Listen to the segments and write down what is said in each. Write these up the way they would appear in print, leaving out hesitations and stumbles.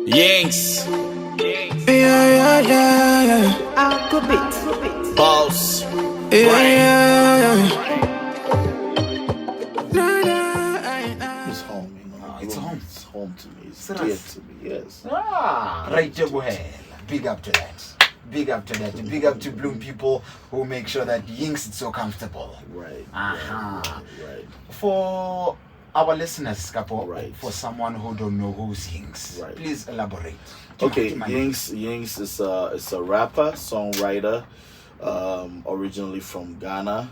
Yinks. Yeah. Boss. Yeah. It's home, It's home. It's home to me. It's Serious? dear to me. Yes. Right, big up to that. Big up to that. Big up to Bloom people who make sure that Yinks is so comfortable. Right. Right. For our listeners, Kapo, Right. for someone who don't know who's Yinks, Right. please elaborate. Okay, Yinks is a rapper, songwriter, originally from Ghana.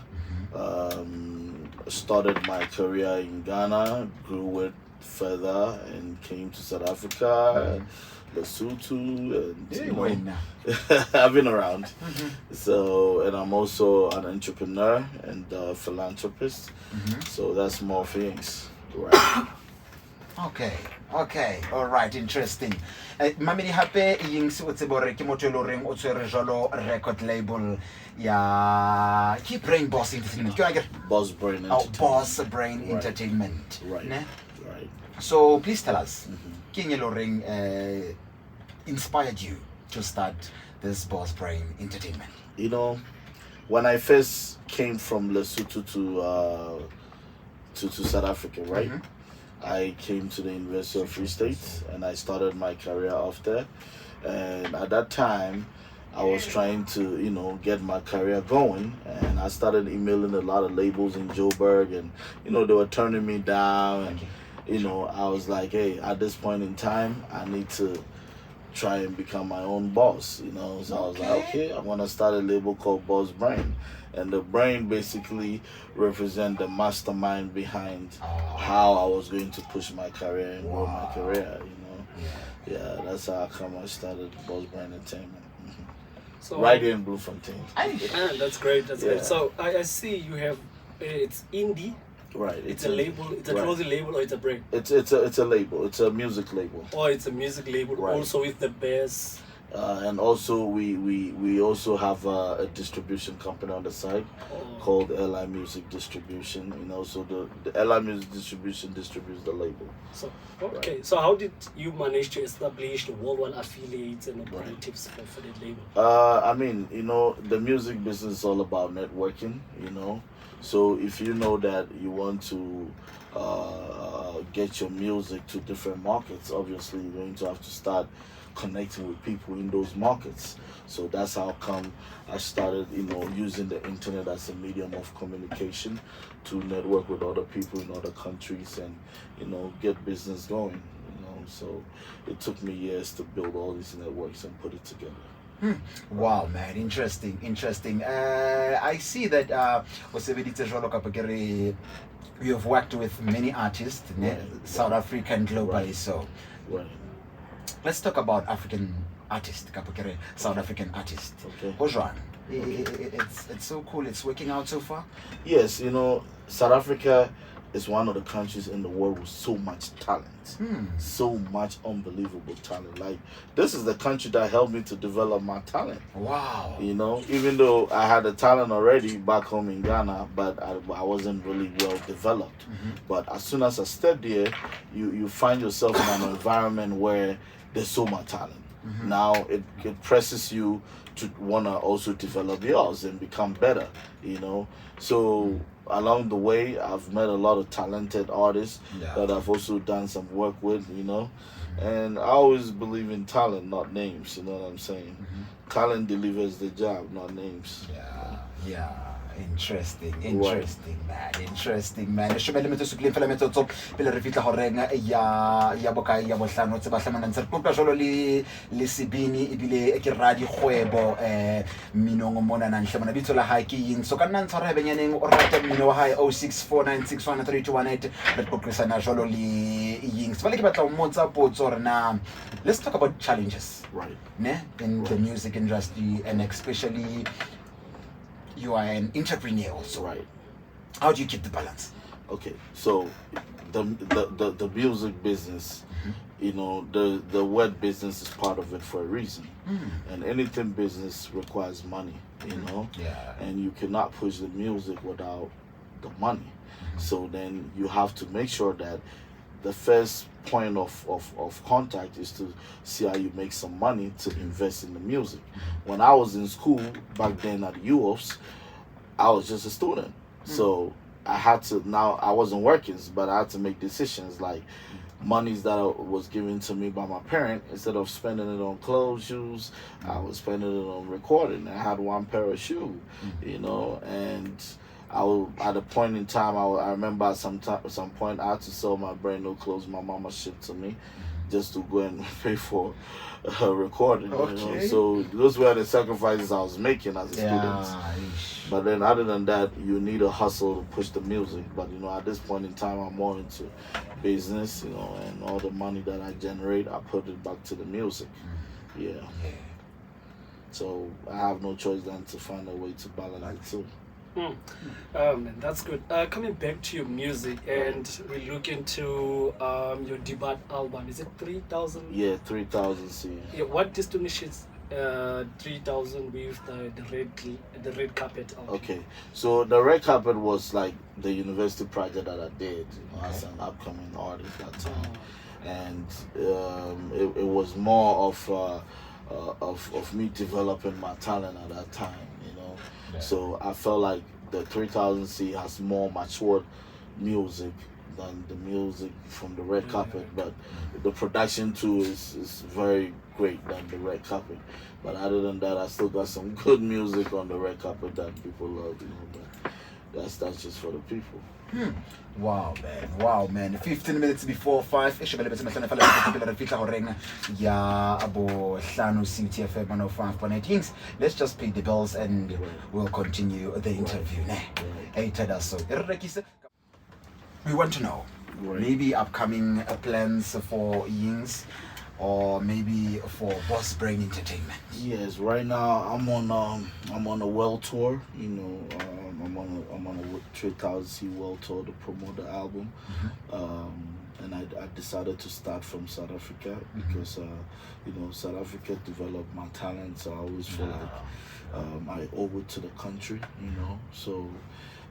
Started my career in Ghana, grew it further, and came to South Africa, Lesotho, and I've been around. So, and I'm also an entrepreneur and philanthropist. So that's more things, right? Okay, all right, interesting. Mamedi hape Yinks o tsebo re ke motho e le horeng o tshwere jwalo record label ya ke Brain Boss Entertainment. Ke like Boss Brain Entertainment. Boss Brain Entertainment. Right. Ne? Right. So please tell us, ke eng e le horeng inspired you to start this Boss Brain Entertainment? You know, when I first came from Lesotho to South Africa, right? I came to the University of Free State and I started my career off there. And at that time, I was trying to, get my career going. And I started emailing a lot of labels in Joburg and, they were turning me down. And, I was like, hey, at this point in time, I need to try and become my own boss, So I was like, okay, I want to start a label called Boss Brain. And the brain basically represent the mastermind behind how I was going to push my career and grow my career, Yeah, that's how I started Boss Brain Entertainment. So, right here in Bloemfontein. That's great. That's great. So I see you have it's indie. Right. It's a label. It's a clothing label or it's a brand. It's a label. It's a music label. Or it's a music label. Right. Also with the bass. And also we also have a distribution company on the side called LI Music Distribution. So the LI Music Distribution distributes the label. So okay. Right. So how did you manage to establish the worldwide affiliates and operatives for that label? I mean, the music business is all about networking. So if you know that you want to get your music to different markets, obviously you're going to have to start connecting with people in those markets. So that's how come I started, using the internet as a medium of communication to network with other people in other countries and, get business going. So it took me years to build all these networks and put it together. Wow, man, interesting. I see that you have worked with many artists, South African globally. So right. Let's talk about African artists, South African artists. Okay. Ojwan, it's so cool. It's working out so far. Yes, South Africa is one of the countries in the world with so much talent, so much unbelievable talent. Like, this is the country that helped me to develop my talent. Wow. Even though I had the talent already back home in Ghana, but I wasn't really well developed. But as soon as I stepped there, you find yourself in an environment where there's so much talent. Now it presses you to want to also develop yours and become better, So along the way, I've met a lot of talented artists that I've also done some work with, And I always believe in talent, not names, you know what I'm saying? Talent delivers the job, not names. Yeah. Interesting, man. Shumele metsotso ke fela metsotso pele re fitla horeng ya bokae ya bohlano tse ba hlamana ntse re tlotla jolo le sebini ebile ke radi kgwebo minong mona nang hlamana bitso la hae ke Yinks. So ka nna ntshwara habenyaneng o rata mmino wa hae 0649613218 re tlotlesana jolo le Yinks. Vale ke batla o mmotsa potso re na, let's talk about challenges, right? In the music industry, and especially you are an entrepreneur also. Right. How do you keep the balance? Okay, so the music business, the word business is part of it for a reason. And anything business requires money, and you cannot push the music without the money. So then you have to make sure that the first point of contact is to see how you make some money to invest in the music. When I was in school back then at UOFs, I was just a student. So I had to, now I wasn't working, but I had to make decisions like monies that was given to me by my parent. Instead of spending it on clothes, shoes, I was spending it on recording. I had one pair of shoes, you know, and at a point in time, I remember at some point I had to sell my brand new clothes my mama shipped to me, just to go and pay for recording. You know? So those were the sacrifices I was making as a student. But then other than that, you need a hustle to push the music. But you know, at this point in time, I'm more into business. You know, and all the money that I generate, I put it back to the music. Yeah. So I have no choice than to find a way to balance it too. That's good. Coming back to your music, and we look into your debut album. Is it 3000? Yeah, 3000 C. Yeah, what distinguishes 3000 with the red carpet album? Okay, so the red carpet was like the university project that I did, you know, as an upcoming artist that time, and it was more of me developing my talent at that time, you know. So I felt like the 3000 C has more matured music than the music from the red carpet, but the production too is very great than the red carpet. But other than that, I still got some good music on the red carpet that people love, you know. But that's just for the people. Wow, man. 15 minutes before 5. Yinks, let's just pay the bills and we'll continue the interview. We want to know maybe upcoming plans for Yinks, or maybe for Boss Brain Entertainment. Yes, right now I'm on a world tour. You know, I'm on a 3000 C world tour to promote the album. And I decided to start from South Africa because you know, South Africa developed my talent, so I always feel like I owe it to the country. You know, so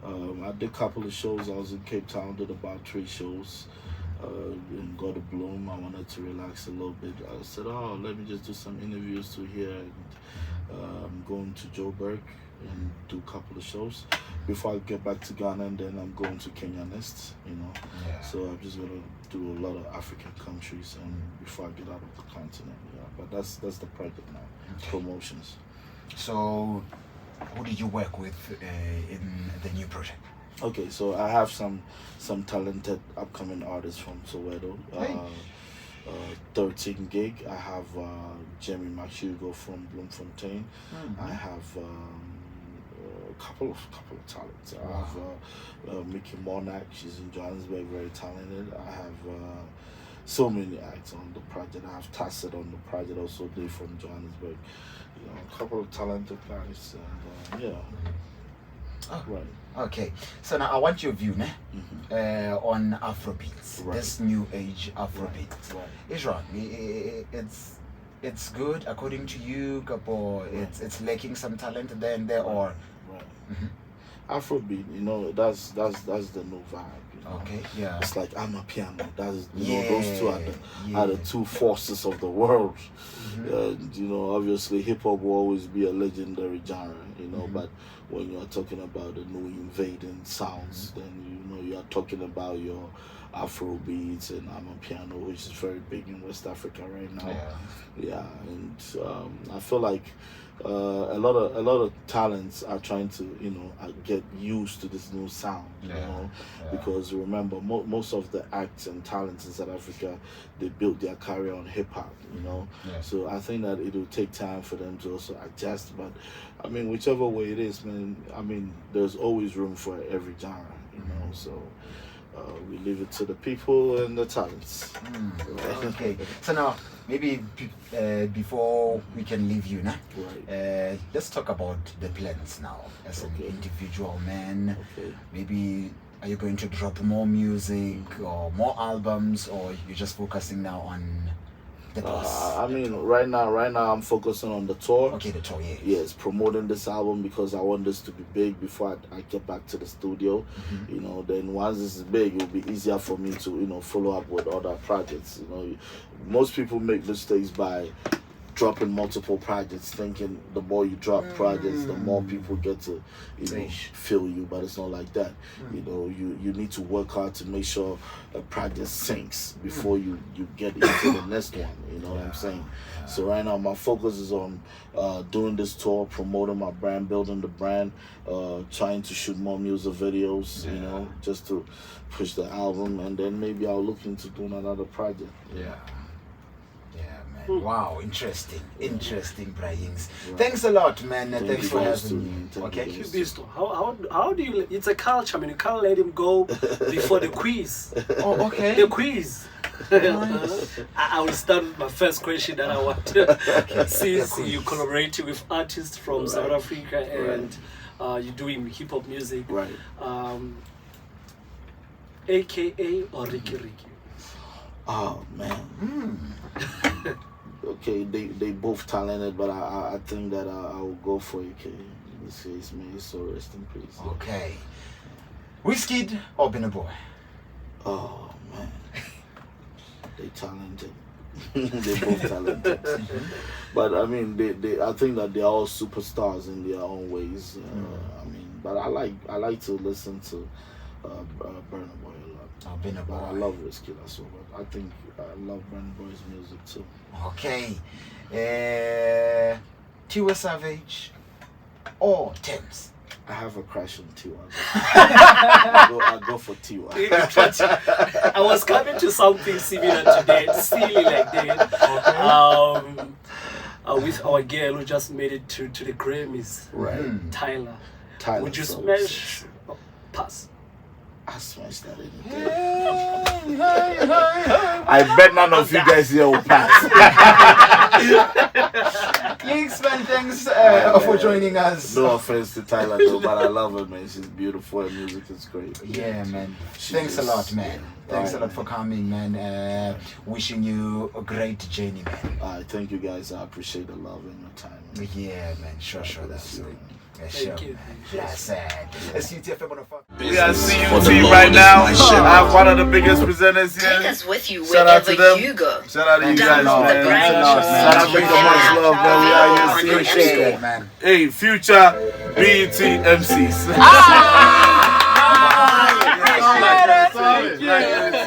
I did a couple of shows. I was in Cape Town, did about 3 shows. And go to Bloem. I wanted to relax a little bit. I said, oh, let me just do some interviews to here, and I'm going to Joburg and do a couple of shows before I get back to Ghana, and then I'm going to Kenya next, you know. So I'm just gonna do a lot of African countries and before I get out of the continent. But that's the project now. Promotions. So who did you work with in the new project? Okay, so I have some talented upcoming artists from Soweto. 13 gig. I have Jamie Machugo from Bloemfontein. I have a couple of talents. I have Mickey Monarch. She's in Johannesburg, very talented. I have so many acts on the project. I have Tacit on the project, also they from Johannesburg. You know, a couple of talented guys, and right. Okay, so now I want your view on Afrobeats, this new age Afrobeat. Is wrong. It's good according to you, or it's lacking some talent there and there, or Afrobeat, you know, that's the new vibe. You know? Okay, yeah. It's like I'm a piano. That's those two are the two forces of the world. And you know, obviously, hip hop will always be a legendary genre. You know, but when you are talking about the new invading sounds, then you know you are talking about your Afro beats and I'm a piano, which is very big in West Africa right now. And I feel like a lot of talents are trying to, you know, get used to this new sound, you know, because remember most of the acts and talents in South Africa, they built their career on hip hop, you know. So I think that it will take time for them to also adjust, but I mean, whichever way it is, man, I mean, there's always room for every genre, you know. So we leave it to the people and the talents. Okay, so now maybe before we can leave you now, let's talk about the plans now as an individual man. Maybe are you going to drop more music or more albums, or you're just focusing now on the boss? I mean, right now I'm focusing on the tour. Okay, the tour, yeah. Yes, promoting this album because I want this to be big before I get back to the studio. Mm-hmm. You know, then once this is big, it'll be easier for me to, you know, follow up with other projects. You know, most people make mistakes by dropping multiple projects, thinking the more you drop projects, the more people get to, you know, feel you. But it's not like that. You know, you need to work hard to make sure a project sinks before you get into the next one. You know what I'm saying? So right now my focus is on doing this tour, promoting my brand, building the brand, trying to shoot more music videos, you know, just to push the album, and then maybe I'll look into doing another project. Yeah, man. Wow, interesting, Yinks. Thanks a lot, man. Thanks for having me. Okay. Bisto, how do you? It's a culture. I mean, you can't let him go before the quiz. Oh, okay. The quiz. I will start with my first question that I want to since you collaborating with artists from South Africa and you're doing hip hop music, Right. AKA or Ricky. Oh man. Okay, they both talented, but I think that I will go for AK in this case, man. So rest in peace. Okay. Wizkid or Burna Boy? Oh man, they talented. They both talented. But I mean, they I think that they're all superstars in their own ways. I mean, but I like to listen to Burna Boy a lot. Burna But I Boy. love Wizkid as well. But I think I love Burna Boy's music too. Okay. Tiwa or Thames? I have a crush on Tiwa. I go for Tiwa. I was coming to something similar today, silly like that. With our girl who just made it to the Grammys, Right. Tyler. Tyler Would you so smash? Oh, pass. I smashed that in the I bet none of you guys here will pass. Yinks, man, thanks for joining us. No offense to Tyler though, but I love her, man. She's beautiful. Her music is great. Yeah, man. Thanks a lot, man. Thanks a lot for coming, man. Wishing you a great journey, man. Thank you guys. I appreciate the love and your time. Man. Yeah, man. Sure, that's it. Thank you. That's it. It's UTFM on the We got CUT right now. I have one of the biggest presenters here. Take us with you Shout out to wherever them. you go. Shout out to you guys, Download the man. brand new Shout out to CUT the much love, man. We out here Appreciate it, man. Hey, future BET MCs. Thank you.